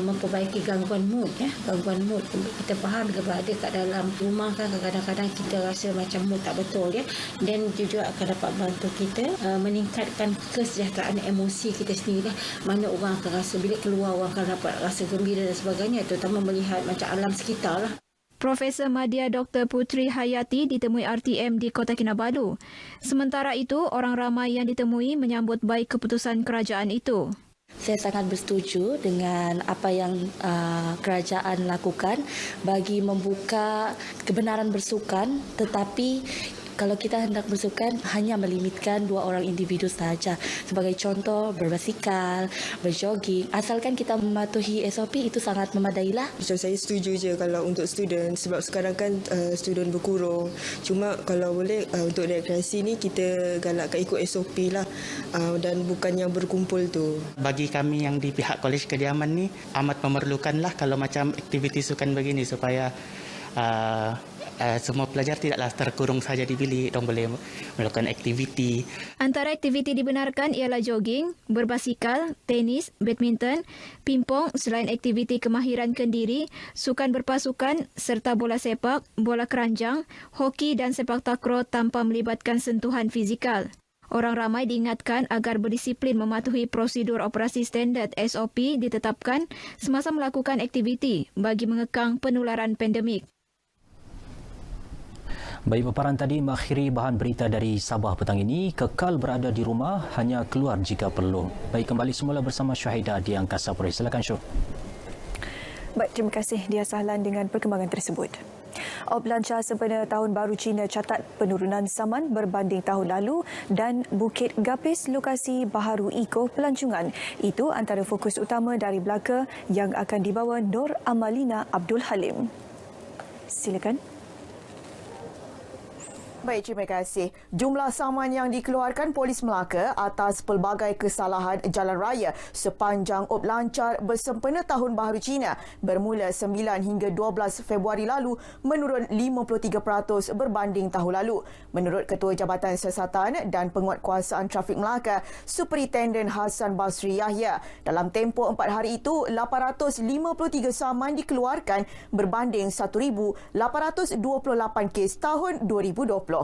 memperbaiki gangguan mood gangguan mood. Kita faham bila berada kat dalam rumah kan kadang-kadang kita rasa macam mood tak betul dan juga akan dapat bantu kita meningkatkan kesejahteraan emosi kita sendiri mana orang akan rasa bila keluar orang akan dapat rasa gembira dan sebagainya, terutama melihat macam alam sekitar lah.
Profesor Madya Dr. Puteri Hayati ditemui RTM di Kota Kinabalu. Sementara itu, orang ramai yang ditemui menyambut baik keputusan kerajaan itu.
Saya sangat bersetuju dengan apa yang kerajaan lakukan bagi membuka kebenaran bersukan, tetapi kalau kita hendak bersukan hanya melimitkan 2 orang individu sahaja. Sebagai contoh, berbasikal, berjogging. Asalkan kita mematuhi SOP itu sangat memadailah.
Macam saya setuju je kalau untuk student sebab sekarang kan student berkurang. Cuma kalau boleh untuk rekreasi ni kita galakkan ikut SOP lah dan bukan yang berkumpul tu.
Bagi kami yang di pihak Kolej Kediaman ni amat memerlukanlah kalau macam aktiviti sukan begini supaya semua pelajar tidaklah terkurung saja di bilik, mereka boleh melakukan aktiviti.
Antara aktiviti dibenarkan ialah jogging, berbasikal, tenis, badminton, pingpong selain aktiviti kemahiran kendiri, sukan berpasukan serta bola sepak, bola keranjang, hoki dan sepak takraw tanpa melibatkan sentuhan fizikal. Orang ramai diingatkan agar berdisiplin mematuhi prosedur operasi standard SOP ditetapkan semasa melakukan aktiviti bagi mengekang penularan pandemik.
Baik, paparan tadi mengakhiri bahan berita dari Sabah petang ini. Kekal berada di rumah, hanya keluar jika perlu. Baik, kembali semula bersama Syahidah di Angkasa Puri. Silakan Syuh.
Baik, terima kasih Dia Sahlan dengan perkembangan tersebut. Op lancar sempena Tahun Baru Cina catat penurunan saman berbanding tahun lalu dan Bukit Gapis lokasi baharu Eco pelancongan. Itu antara fokus utama dari belaka yang akan dibawa Nur Amalina Abdul Halim. Silakan.
Baik, terima kasih. Jumlah saman yang dikeluarkan Polis Melaka atas pelbagai kesalahan jalan raya sepanjang op lancar bersempena Tahun Baharu Cina bermula 9 hingga 12 Februari lalu menurun 53% berbanding tahun lalu. Menurut Ketua Jabatan Siasatan dan Penguatkuasaan Trafik Melaka, Superintenden Hassan Basri Yahya, dalam tempoh 4 hari itu 853 saman dikeluarkan berbanding 1,828 kes tahun 2020.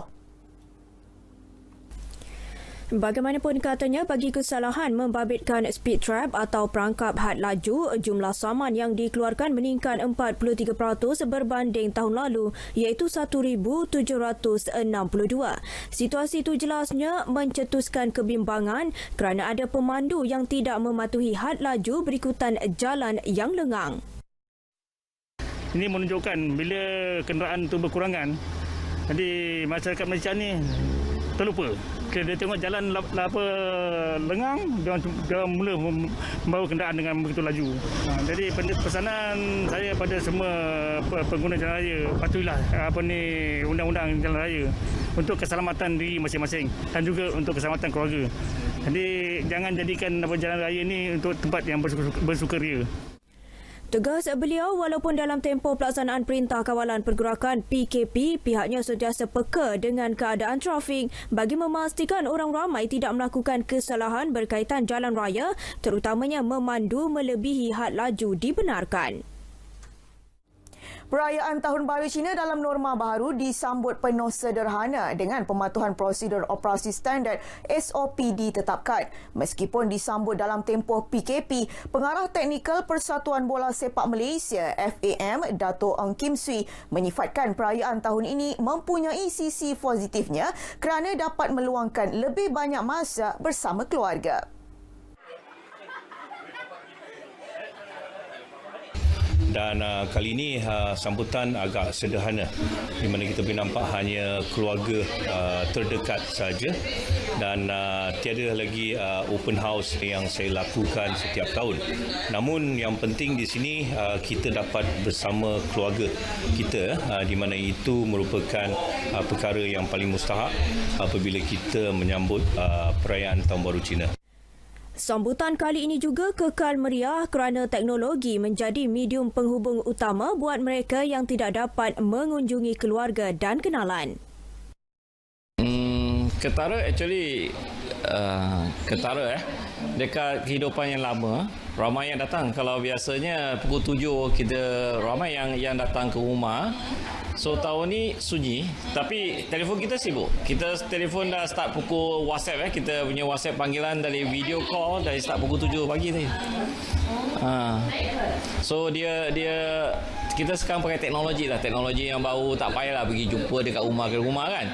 Bagaimanapun katanya, bagi kesalahan membabitkan speed trap atau perangkap had laju, jumlah saman yang dikeluarkan meningkat 43% berbanding tahun lalu, iaitu 1,762. Situasi itu jelasnya mencetuskan kebimbangan kerana ada pemandu yang tidak mematuhi had laju berikutan jalan yang lengang.
Ini menunjukkan bila kenderaan itu berkurangan, jadi masyarakat Malaysia ni terlupa. Dia tengok jalan lengang, dia mula membawa kenderaan dengan begitu laju. Jadi pesanan saya pada semua pengguna jalan raya, patuhilah undang-undang jalan raya untuk keselamatan diri masing-masing dan juga untuk keselamatan keluarga. Jadi jangan jadikan jalan raya ini untuk tempat yang bersukaria.
Tegas beliau, walaupun dalam tempoh pelaksanaan Perintah Kawalan Pergerakan PKP, pihaknya sentiasa peka dengan keadaan trafik bagi memastikan orang ramai tidak melakukan kesalahan berkaitan jalan raya, terutamanya memandu melebihi had laju dibenarkan.
Perayaan Tahun Baru Cina dalam norma baru disambut penuh sederhana dengan pematuhan prosedur operasi standard SOP ditetapkan. Meskipun disambut dalam tempoh PKP, Pengarah Teknikal Persatuan Bola Sepak Malaysia FAM, Dato' Ong Kim Swee, menyifatkan perayaan tahun ini mempunyai sisi positifnya kerana dapat meluangkan lebih banyak masa bersama keluarga.
Dan kali ini sambutan agak sederhana, di mana kita boleh nampak hanya keluarga terdekat saja dan tiada lagi open house yang saya lakukan setiap tahun. Namun yang penting di sini kita dapat bersama keluarga kita, di mana itu merupakan perkara yang paling mustahak apabila kita menyambut perayaan Tahun Baru Cina.
Sambutan kali ini juga kekal meriah kerana teknologi menjadi medium penghubung utama buat mereka yang tidak dapat mengunjungi keluarga dan kenalan.
Ketara actually dekat kehidupan yang lama, ramai yang datang. Kalau biasanya pukul 7 kita ramai yang datang ke rumah. So tahun ni sunyi, tapi telefon kita sibuk. Kita telefon dah start pukul WhatsApp kita punya WhatsApp panggilan dari video call dari start pukul 7 pagi tadi. So dia kita sekarang pakai teknologi yang baru, tak payahlah pergi jumpa dekat rumah ke rumah kan.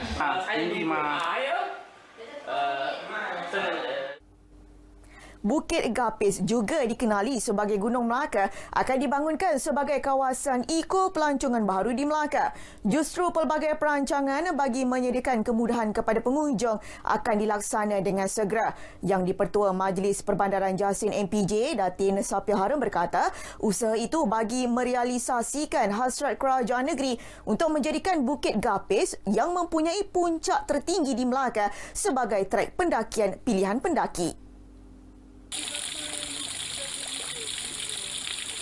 Bukit Gapis, juga dikenali sebagai Gunung Melaka, akan dibangunkan sebagai kawasan Eko Pelancongan baru di Melaka. Justru pelbagai perancangan bagi menyediakan kemudahan kepada pengunjung akan dilaksana dengan segera. Yang di-Pertua Majlis Perbandaran Jasin MPJ, Datin Sapia Harum berkata, usaha itu bagi merealisasikan hasrat kerajaan negeri untuk menjadikan Bukit Gapis yang mempunyai puncak tertinggi di Melaka sebagai trek pendakian pilihan pendaki.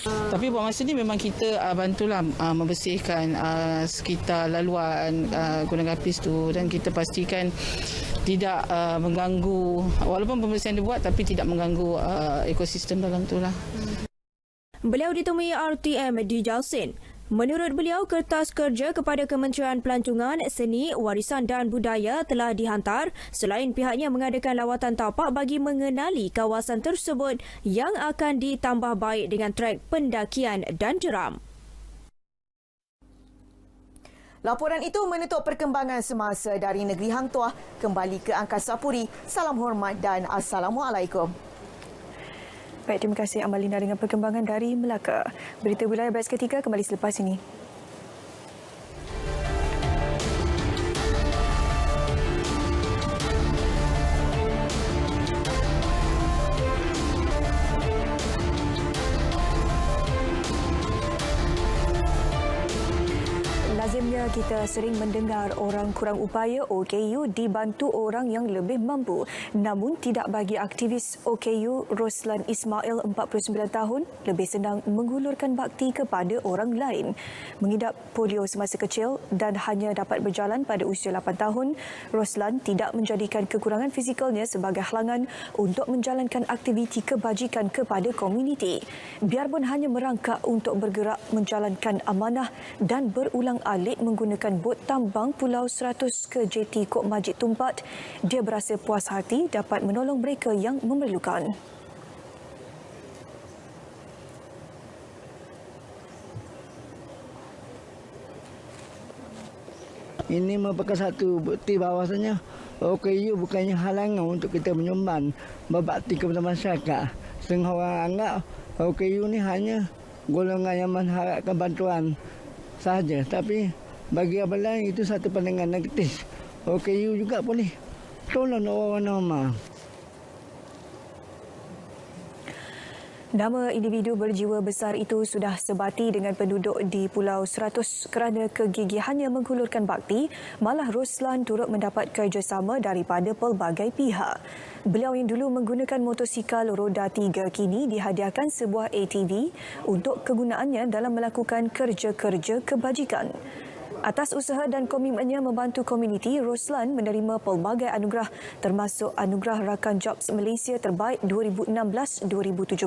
Tapi buat masa ni memang kita bantulah membersihkan sekitar laluan Gunung Gapis tu, dan kita pastikan tidak mengganggu, walaupun pembersihan dibuat tapi tidak mengganggu ekosistem dalam tu lah.
Beliau ditemui RTM di Jasin. Menurut beliau, kertas kerja kepada Kementerian Pelancongan, Seni, Warisan dan Budaya telah dihantar selain pihaknya mengadakan lawatan tapak bagi mengenali kawasan tersebut yang akan ditambah baik dengan trek pendakian dan jeram.
Laporan itu menutup perkembangan semasa dari negeri Hang Tuah. Kembali ke Angkasa Puri. Salam hormat dan Assalamualaikum.
Baik, terima kasih Amalina dengan perkembangan dari Melaka. Berita wilayah BES ketiga kembali selepas ini. Lazimnya kita sering mendengar orang kurang upaya OKU dibantu orang yang lebih mampu. Namun tidak bagi aktivis OKU Roslan Ismail 49 tahun lebih senang menghulurkan bakti kepada orang lain. Mengidap polio semasa kecil dan hanya dapat berjalan pada usia 8 tahun, Roslan tidak menjadikan kekurangan fizikalnya sebagai halangan untuk menjalankan aktiviti kebajikan kepada komuniti. Biarpun hanya merangkak untuk bergerak menjalankan amanah dan berulang alik menggunakan bot tambang Pulau 100 ke JT Kok Majid Tumpat, dia berasa puas hati dapat menolong mereka yang memerlukan.
Ini merupakan satu bukti bahawasanya OKU bukannya halangan untuk kita menyumbang berbakti kepada masyarakat. Setengah orang anggap OKU ni hanya golongan yang mengharapkan bantuan sahaja, tapi bagi orang lain itu satu pandangan negatif. OKU juga boleh tolong orang nama.
Nama individu berjiwa besar itu sudah sebati dengan penduduk di Pulau 100 kerana kegigihannya menghulurkan bakti, malah Roslan turut mendapat kerjasama daripada pelbagai pihak. Beliau yang dulu menggunakan motosikal roda 3 kini dihadiahkan sebuah ATV untuk kegunaannya dalam melakukan kerja-kerja kebajikan. Atas usaha dan komitmennya membantu komuniti, Roslan menerima pelbagai anugerah termasuk Anugerah Rakan Jobs Malaysia Terbaik 2016-2017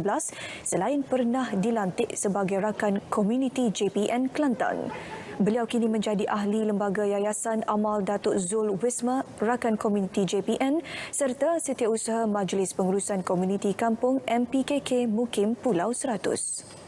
selain pernah dilantik sebagai Rakan Komuniti JPN Kelantan. Beliau kini menjadi ahli lembaga Yayasan Amal Datuk Zul Wisma, Rakan Komuniti JPN serta Setiausaha Majlis Pengurusan Komuniti Kampung MPKK Mukim Pulau 100.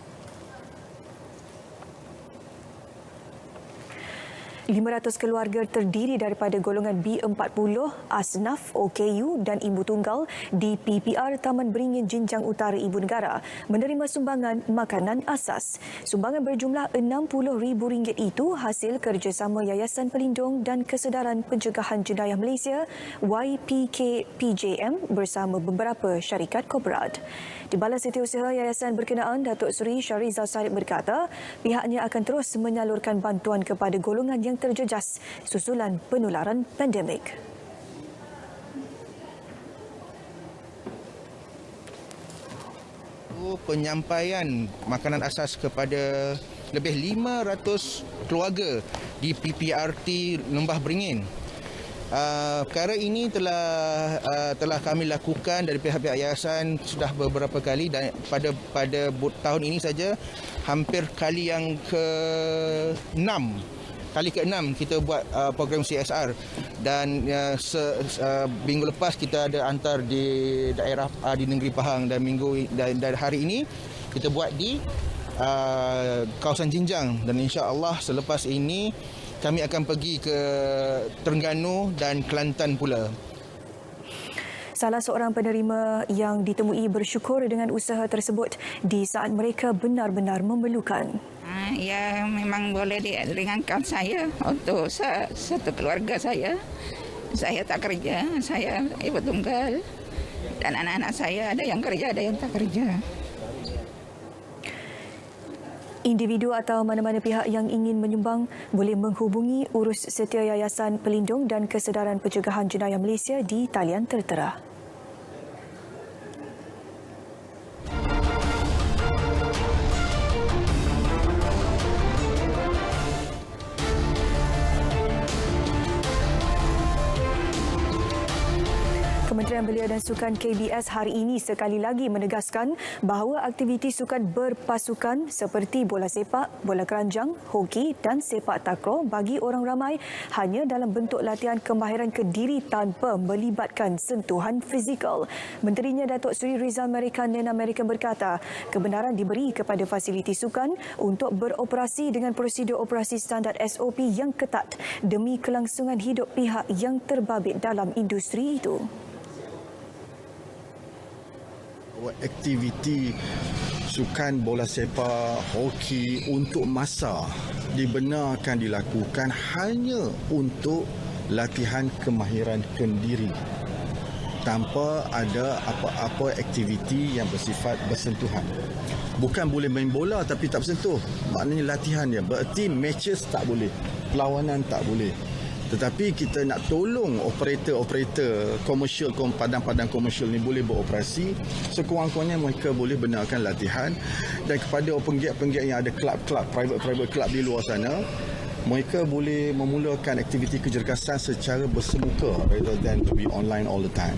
500 keluarga terdiri daripada golongan B40, Asnaf, OKU dan Ibu Tunggal di PPR Taman Beringin Jinjang Utara Ibu Negara menerima sumbangan makanan asas. Sumbangan berjumlah RM60,000 itu hasil kerjasama Yayasan Pelindung dan Kesedaran Pencegahan Jenayah Malaysia YPKPJM bersama beberapa syarikat korporat. Dibalas Setiausaha Yayasan berkenaan, Datuk Seri Syarizal Said berkata pihaknya akan terus menyalurkan bantuan kepada golongan yang terjejas susulan penularan pandemik.
Penyampaian makanan asas kepada lebih 500 keluarga di PPRT Lembah Beringin. Perkara ini telah kami lakukan dari pihak-pihak yayasan sudah beberapa kali dan pada tahun ini saja hampir kali yang ke-6 kita buat program CSR dan minggu lepas kita ada hantar di daerah di Negeri Pahang dan hari ini kita buat di kawasan Jinjang dan insya-Allah selepas ini kami akan pergi ke Terengganu dan Kelantan pula.
Salah seorang penerima yang ditemui bersyukur dengan usaha tersebut di saat mereka benar-benar memerlukan.
Ya, memang boleh diringankan saya untuk satu keluarga saya. Saya tak kerja, saya ibu tunggal. Dan anak-anak saya ada yang kerja, ada yang tak kerja.
Individu atau mana-mana pihak yang ingin menyumbang boleh menghubungi urus setia Yayasan Pelindung dan Kesedaran Pencegahan Jenayah Malaysia di talian tertera. Kementerian Belia dan Sukan KBS hari ini sekali lagi menegaskan bahawa aktiviti sukan berpasukan seperti bola sepak, bola keranjang, hoki dan sepak takraw bagi orang ramai hanya dalam bentuk latihan kemahiran kediri tanpa melibatkan sentuhan fizikal. Menterinya Datuk Seri Rizal Merican Nena Merican berkata kebenaran diberi kepada fasiliti sukan untuk beroperasi dengan prosedur operasi standard SOP yang ketat demi kelangsungan hidup pihak yang terbabit dalam industri itu.
Aktiviti sukan bola sepak, hoki untuk masa dibenarkan dilakukan hanya untuk latihan kemahiran kendiri tanpa ada apa-apa aktiviti yang bersifat bersentuhan. Bukan boleh main bola tapi tak bersentuh, maknanya latihan dia. Berarti matches tak boleh, perlawanan tak boleh. Tetapi kita nak tolong operator komersial, padang-padang komersial ni boleh beroperasi, sekurang-kurangnya mereka boleh benarkan latihan. Dan kepada penggiat-penggiat yang ada klub-klub, private club di luar sana, mereka boleh memulakan aktiviti kejerkasan secara bersemuka rather than to be online all the time.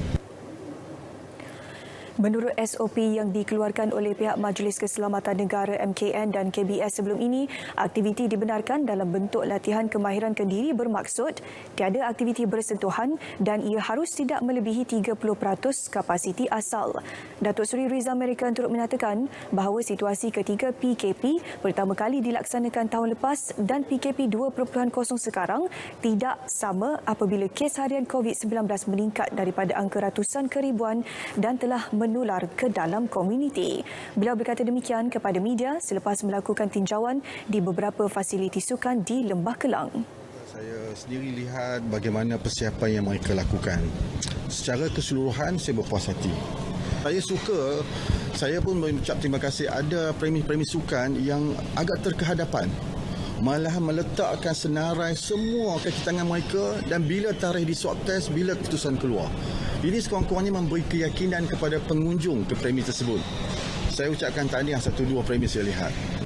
Menurut SOP yang dikeluarkan oleh pihak Majlis Keselamatan Negara MKN dan KBS sebelum ini, aktiviti dibenarkan dalam bentuk latihan kemahiran kendiri bermaksud tiada aktiviti bersentuhan dan ia harus tidak melebihi 30% kapasiti asal. Datuk Seri Rizal Merican turut menyatakan bahawa situasi ketiga PKP pertama kali dilaksanakan tahun lepas dan PKP 2.0 sekarang tidak sama apabila kes harian COVID-19 meningkat daripada angka ratusan ke ribuan dan telah menular ke dalam komuniti. Beliau berkata demikian kepada media selepas melakukan tinjauan di beberapa fasiliti sukan di Lembah Kelang.
Saya sendiri lihat bagaimana persiapan yang mereka lakukan. Secara keseluruhan saya berpuas hati. Saya pun mengucap terima kasih ada premis-premis sukan yang agak terkehadapan. Malah meletakkan senarai semua kaki tangan mereka dan bila tarikh di swab test, bila keputusan keluar. Ini sekurang-kurangnya memberi keyakinan kepada pengunjung ke premis tersebut. Saya ucapkan tahniah 1-2 premis saya lihat.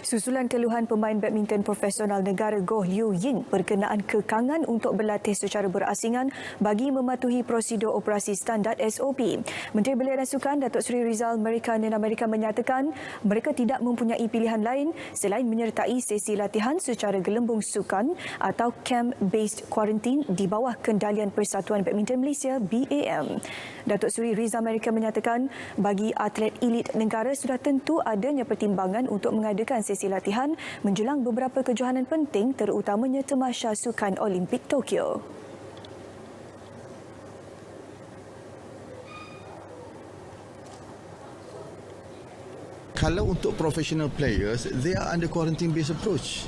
Susulan keluhan pemain badminton profesional negara Goh Liu Ying berkenaan kekangan untuk berlatih secara berasingan bagi mematuhi prosedur operasi standard SOP. Menteri Belia dan Sukan Datuk Seri Rizal Amerika menyatakan mereka tidak mempunyai pilihan lain selain menyertai sesi latihan secara gelembung sukan atau camp-based quarantine di bawah kendalian Persatuan Badminton Malaysia BAM. Datuk Seri Rizal Amerika menyatakan bagi atlet elit negara sudah tentu adanya pertimbangan untuk mengadakan sesi latihan menjelang beberapa kejohanan penting terutamanya Tamasya Sukan Olimpik Tokyo.
Kalau untuk professional players, they are under quarantine-based approach.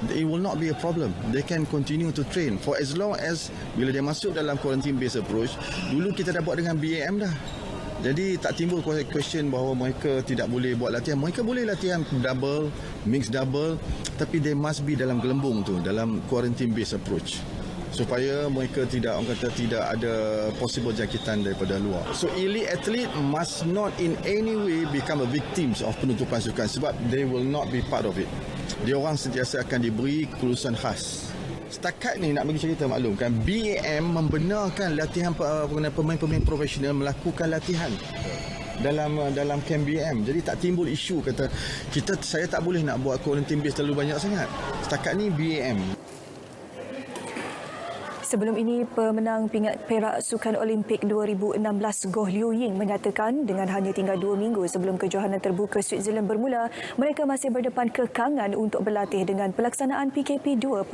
It will not be a problem. They can continue to train for as long as bila dia masuk dalam quarantine-based approach, dulu kita dah buat dengan BAM dah. Jadi tak timbul question bahawa mereka tidak boleh buat latihan. Mereka boleh latihan double, mixed double, tapi they must be dalam gelembung tu, dalam quarantine-based approach. Supaya mereka tidak ada possible jangkitan daripada luar. So elite athlete must not in any way become a victims of penutupan sukan sebab they will not be part of it. Dia orang sentiasa akan diberi kelulusan khas. Setakat ni nak bagi cerita maklumkan BAM membenarkan latihan pemain-pemain profesional melakukan latihan dalam camp BAM. Jadi tak timbul isu kata saya tak boleh nak buat quarantine base terlalu banyak sangat. Setakat ni BAM.
Sebelum ini, pemenang pingat perak Sukan Olimpik 2016 Goh Liu Ying menyatakan dengan hanya tinggal 2 minggu sebelum kejohanan terbuka Switzerland bermula, mereka masih berdepan kekangan untuk berlatih dengan pelaksanaan PKP 2.0.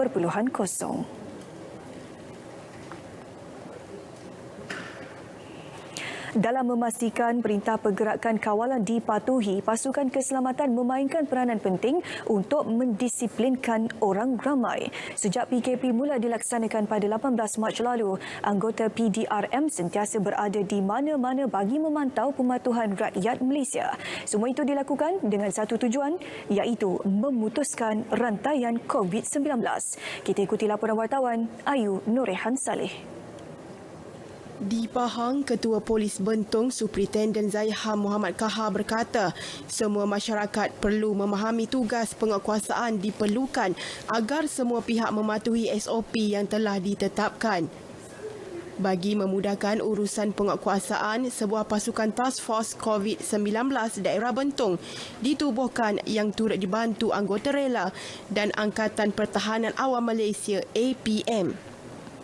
Dalam memastikan perintah pergerakan kawalan dipatuhi, pasukan keselamatan memainkan peranan penting untuk mendisiplinkan orang ramai. Sejak PKP mula dilaksanakan pada 18 Mac lalu, anggota PDRM sentiasa berada di mana-mana bagi memantau pematuhan rakyat Malaysia. Semua itu dilakukan dengan satu tujuan, iaitu memutuskan rantaian COVID-19. Kita ikuti laporan wartawan Ayu Norehan Saleh.
Di Pahang, Ketua Polis Bentong Superintenden Zaiham Muhammad Kahar berkata, semua masyarakat perlu memahami tugas penguatkuasaan diperlukan agar semua pihak mematuhi SOP yang telah ditetapkan. Bagi memudahkan urusan penguatkuasaan, sebuah pasukan Task Force COVID-19 daerah Bentong ditubuhkan yang turut dibantu anggota rela dan Angkatan Pertahanan Awam Malaysia APM.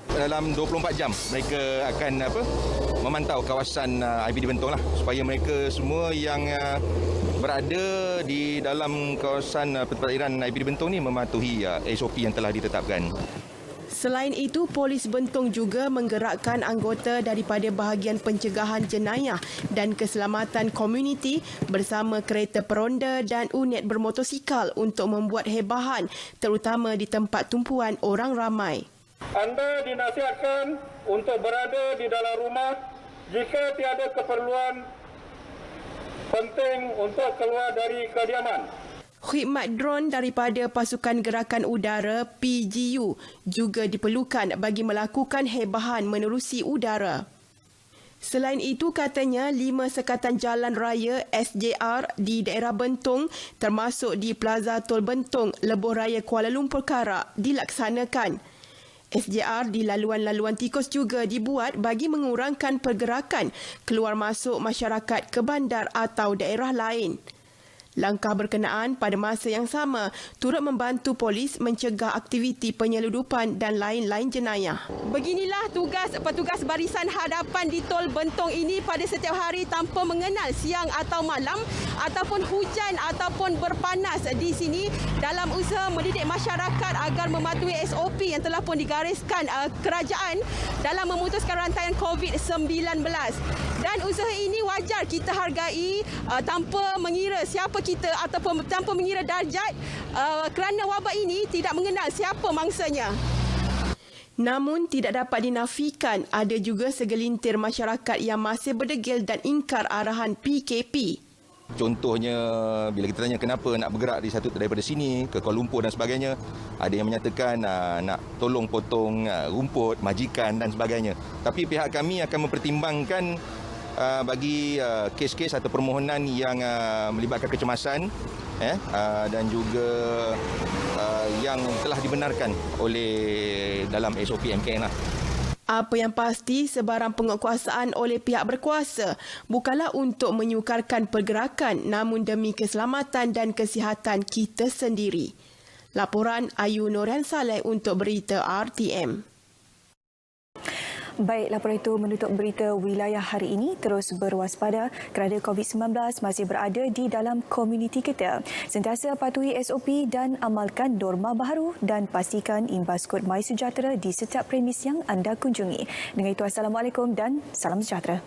Dalam 24 jam mereka akan memantau kawasan IPD Bentong lah supaya mereka semua yang berada di dalam kawasan perairan IPD Bentong ni mematuhi SOP yang telah ditetapkan.
Selain itu, Polis Bentong juga menggerakkan anggota daripada bahagian pencegahan jenayah dan keselamatan komuniti bersama kereta peronda dan unit bermotosikal untuk membuat hebahan terutama di tempat tumpuan orang ramai.
Anda dinasihatkan untuk berada di dalam rumah jika tiada keperluan penting untuk keluar dari kediaman.
Khidmat drone daripada Pasukan Gerakan Udara PGU juga diperlukan bagi melakukan hebahan menerusi udara. Selain itu, katanya 5 sekatan jalan raya SJR di daerah Bentong termasuk di Plaza Tol Bentong, Lebuh Raya Kuala Lumpur Karak dilaksanakan. SJR di laluan-laluan tikus juga dibuat bagi mengurangkan pergerakan keluar masuk masyarakat ke bandar atau daerah lain. Langkah berkenaan pada masa yang sama turut membantu polis mencegah aktiviti penyeludupan dan lain-lain jenayah. Beginilah tugas petugas barisan hadapan di Tol Bentong ini pada setiap hari tanpa mengenal siang atau malam ataupun hujan ataupun berpanas di sini dalam usaha mendidik masyarakat agar mematuhi SOP yang telah pun digariskan kerajaan dalam memutuskan rantaian COVID-19. Dan usaha ini wajar kita hargai tanpa mengira siapa kita ataupun tanpa mengira darjat kerana wabak ini tidak mengenal siapa mangsanya. Namun tidak dapat dinafikan ada juga segelintir masyarakat yang masih berdegil dan ingkar arahan PKP.
Contohnya, bila kita tanya kenapa nak bergerak daripada sini ke Kuala Lumpur dan sebagainya, ada yang menyatakan nak tolong potong rumput, majikan dan sebagainya. Tapi pihak kami akan mempertimbangkan bagi kes-kes atau permohonan yang melibatkan kecemasan dan juga yang telah dibenarkan oleh dalam SOP MKN lah.
Apa yang pasti, sebarang penguatkuasaan oleh pihak berkuasa bukanlah untuk menyukarkan pergerakan namun demi keselamatan dan kesihatan kita sendiri. Laporan Ayu Nurhan Saleh untuk Berita RTM.
Baik, laporan itu menutup berita wilayah hari ini. Terus berwaspada kerana COVID-19 masih berada di dalam komuniti kita. Sentiasa patuhi SOP dan amalkan norma baharu dan pastikan imbas kod MySejahtera di setiap premis yang anda kunjungi. Dengan itu, Assalamualaikum dan salam sejahtera.